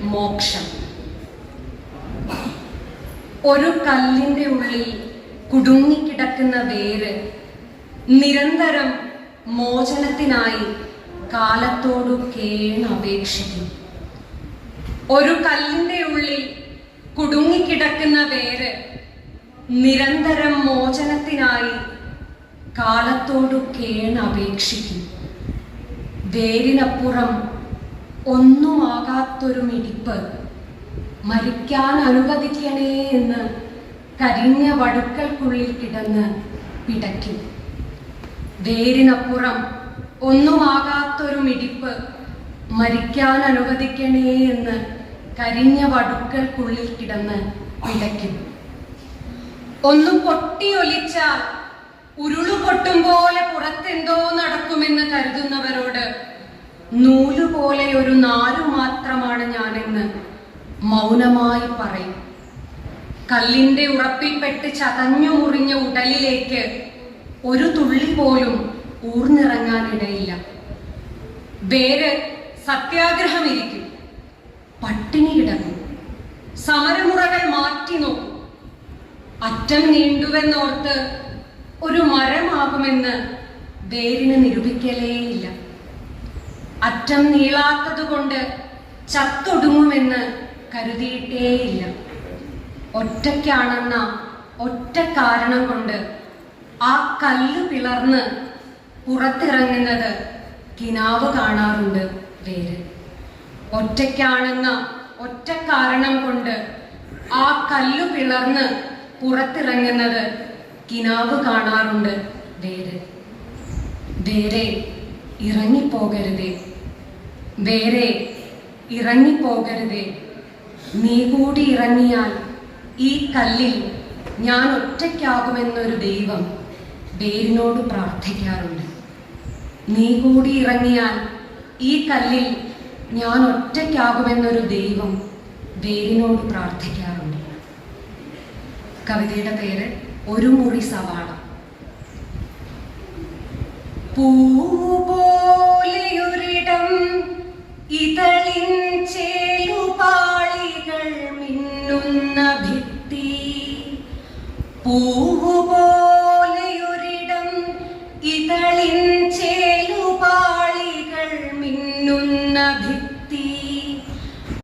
മോക്ഷം. ഒരു കല്ലിന്റെ ഉള്ളിൽ കുടുങ്ങിക്കിടക്കുന്ന വേര് നിരന്തരം മോചനത്തിനായി കാലത്തോടു കേണപേക്ഷിക്കും. ഒരു കല്ലിന്റെ ഉള്ളിൽ കുടുങ്ങിക്കിടക്കുന്ന വേര് നിരന്തരം മോചനത്തിനായി കാലത്തോടു കേണപേക്ഷിക്കും. വേരിനപ്പുറം ഒന്നുമാകാത്തൊരു മിടിപ്പ് മരിക്കാൻ അനുവദിക്കണേ എന്ന് കരിഞ്ഞ വടുക്കൽക്കുള്ളിൽ കിടന്ന് പിടയ്ക്കും. വേരിനപ്പുറം ഒന്നുമാകാത്തൊരു മിടിപ്പ് മരിക്കാൻ അനുവദിക്കണേ എന്ന് കരിഞ്ഞ വടുക്കൽക്കുള്ളിൽ കിടന്ന് പിടയ്ക്കും. ഒന്ന് പൊട്ടിയൊലിച്ചാൽ ഉരുളു പൊട്ടും പോലെ പുറത്തെന്തോ നടക്കുമെന്ന് കരുതുന്നവരോട് നൂലുപോലെ ഒരു നാരു മാത്രമാണ് ഞാനെന്ന് മൗനമായി പറയും. കല്ലിന്റെ ഉറപ്പിൽപ്പെട്ട് ചതഞ്ഞു മുറിഞ്ഞ ഉടലിലേക്ക് ഒരു തുള്ളി പോലും ഊർന്നിറങ്ങാനിടയില്ല. വേര് സത്യാഗ്രഹമിരിക്കും, പട്ടിണി കിടക്കും, സമരമുറകൾ മാറ്റി നോക്കും. അറ്റം നീണ്ടുവെന്നോർത്ത് ഒരു മരമാകുമെന്ന് വേരിന് നിരൂപിക്കലേയില്ല. അറ്റം നീളാത്തത് കൊണ്ട് ചത്തൊടുങ്ങുമെന്ന് കരുതിയിട്ടേയില്ല. ഒറ്റയ്ക്കാണെന്ന ഒറ്റ കാരണം കൊണ്ട് ആ കല്ല് പിളർന്ന് പുറത്തിറങ്ങുന്നത് കിനാവ് കാണാറുണ്ട് വേര്. ഒറ്റയ്ക്കാണെന്ന ഒറ്റ കാരണം കൊണ്ട് ആ കല്ല് പിളർന്ന് പുറത്തിറങ്ങുന്നത് കിനാവ് കാണാറുണ്ട് വേര്. വേരെ ഇറങ്ങിപ്പോകരുതേ, വേരെ ഇറങ്ങിപ്പോകരുതേ. നീ കൂടി ഇറങ്ങിയാൽ ഈ കല്ലിൽ ഞാൻ ഒറ്റയ്ക്കാകുമെന്നൊരു ദൈവം വേരിനോട് പ്രാർത്ഥിക്കാറുണ്ട്. നീ കൂടി ഇറങ്ങിയാൽ ഈ കല്ലിൽ ഞാൻ ഒറ്റയ്ക്കാകുമെന്നൊരു ദൈവം വേരിനോട് പ്രാർത്ഥിക്കാറുണ്ട്. കവിതയുടെ പേര് ഒരു മുറി സവാള. പൂപോലെയൊരിടം, ഇതളിൻ ചേലുപാളികൾ മിന്നുന്ന ഭിത്തി, പൂവു